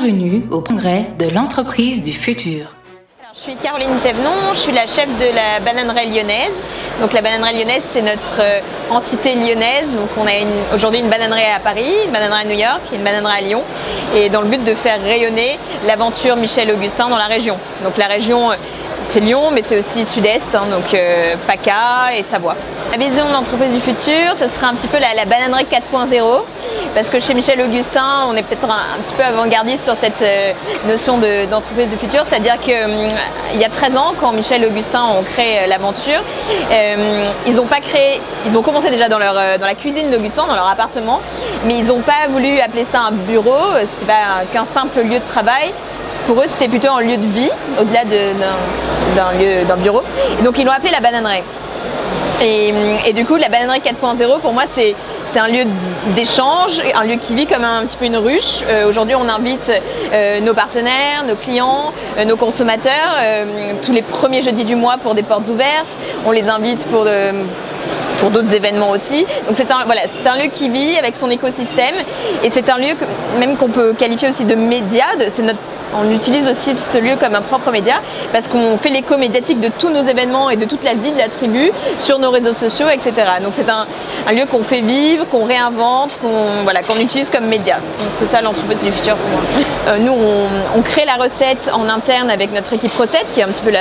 Bienvenue au congrès de l'entreprise du futur. Alors, je suis Caroline Thévenon, je suis la chef de la bananerie lyonnaise. Donc la bananerie lyonnaise, c'est notre entité lyonnaise. Donc on a aujourd'hui une bananerie à Paris, une bananerie à New York et une bananerie à Lyon. Et dans le but de faire rayonner l'aventure Michel Augustin dans la région. Donc la région, c'est Lyon, mais c'est aussi Sud-Est, donc PACA et Savoie. La vision de l'entreprise du futur, ce serait un petit peu la bananerie 4.0. Parce que chez Michel Augustin, on est peut-être un petit peu avant-gardiste sur cette notion d'entreprise du futur. C'est-à-dire qu'il y a 13 ans, quand Michel Augustin ont créé l'aventure, ils ont commencé déjà dans la cuisine d'Augustin, dans leur appartement, mais ils n'ont pas voulu appeler ça un bureau, c'était pas qu'un simple lieu de travail. Pour eux, c'était plutôt un lieu de vie, au-delà d'un bureau. Et donc ils l'ont appelé la bananerie. Et du coup, la bananerie 4.0, pour moi, c'est un lieu d'échange, un lieu qui vit comme un petit peu une ruche. Aujourd'hui, on invite nos partenaires, nos clients, nos consommateurs tous les premiers jeudis du mois pour des portes ouvertes. On les invite pour d'autres événements aussi. Donc c'est un lieu qui vit avec son écosystème et c'est un lieu même qu'on peut qualifier aussi de média. On utilise aussi ce lieu comme un propre média parce qu'on fait l'écho médiatique de tous nos événements et de toute la vie de la tribu sur nos réseaux sociaux, etc. Donc c'est un lieu qu'on fait vivre, qu'on réinvente, qu'on utilise comme média. Donc c'est ça l'entreprise du futur pour moi. Nous, on crée la recette en interne avec notre équipe recette qui est un petit peu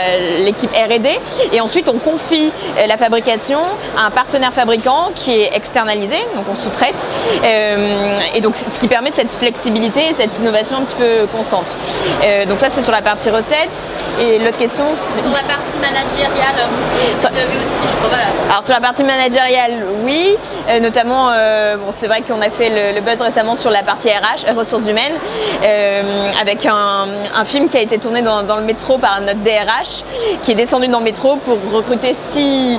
l'équipe R&D et ensuite on confie la fabrication à un partenaire fabricant qui est externalisé, donc on sous-traite et donc ce qui permet cette flexibilité et cette innovation un petit peu constante. Donc ça c'est sur la partie recette. Et l'autre question c'est sur la partie managériale, tu devais aussi, je crois, voilà. Alors sur la partie managériale, oui, notamment, c'est vrai qu'on a fait le buzz récemment sur la partie RH, ressources humaines, avec un film qui a été tourné dans le métro par notre DRH, qui est descendu dans le métro pour recruter 6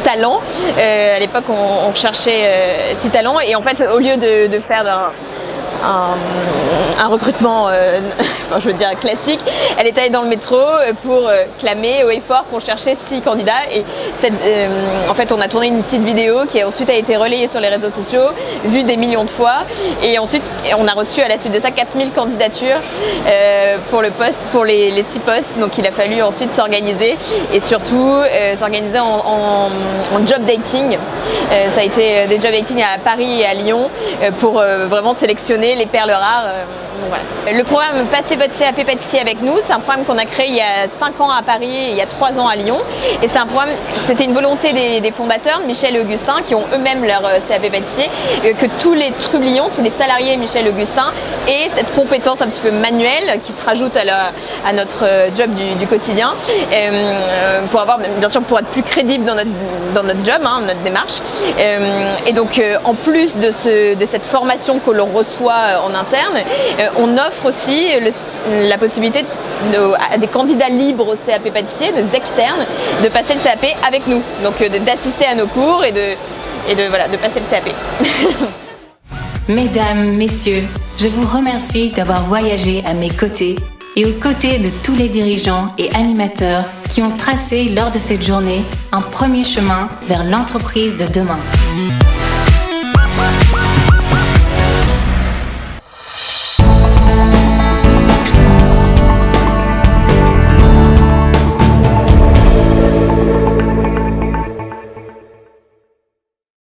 talents. À l'époque, on cherchait 6 talents et en fait, au lieu de faire un recrutement classique, elle est allée dans le métro pour clamer haut et fort qu'on cherchait 6 candidats et en fait on a tourné une petite vidéo qui ensuite a été relayée sur les réseaux sociaux, vue des millions de fois et ensuite on a reçu à la suite de ça 4000 candidatures pour les 6 postes. Donc il a fallu ensuite s'organiser et surtout s'organiser en job dating. Ça a été des job dating à Paris et à Lyon pour vraiment sélectionner les perles rares. Voilà. Le programme Passez votre CAP pâtissier avec nous, c'est un programme qu'on a créé il y a 5 ans à Paris et il y a 3 ans à Lyon. Et c'était une volonté des fondateurs, Michel et Augustin, qui ont eux-mêmes leur CAP pâtissier, que tous les trublions, tous les salariés Michel et Augustin aient cette compétence un petit peu manuelle qui se rajoute à notre job du quotidien, pour être plus crédible dans notre job, notre démarche. Et donc en plus de cette formation que l'on reçoit en interne, on offre aussi la possibilité à des candidats libres au CAP pâtissier, des externes, de passer le CAP avec nous, donc d'assister à nos cours et de passer le CAP. Mesdames, messieurs, je vous remercie d'avoir voyagé à mes côtés et aux côtés de tous les dirigeants et animateurs qui ont tracé lors de cette journée un premier chemin vers l'entreprise de demain.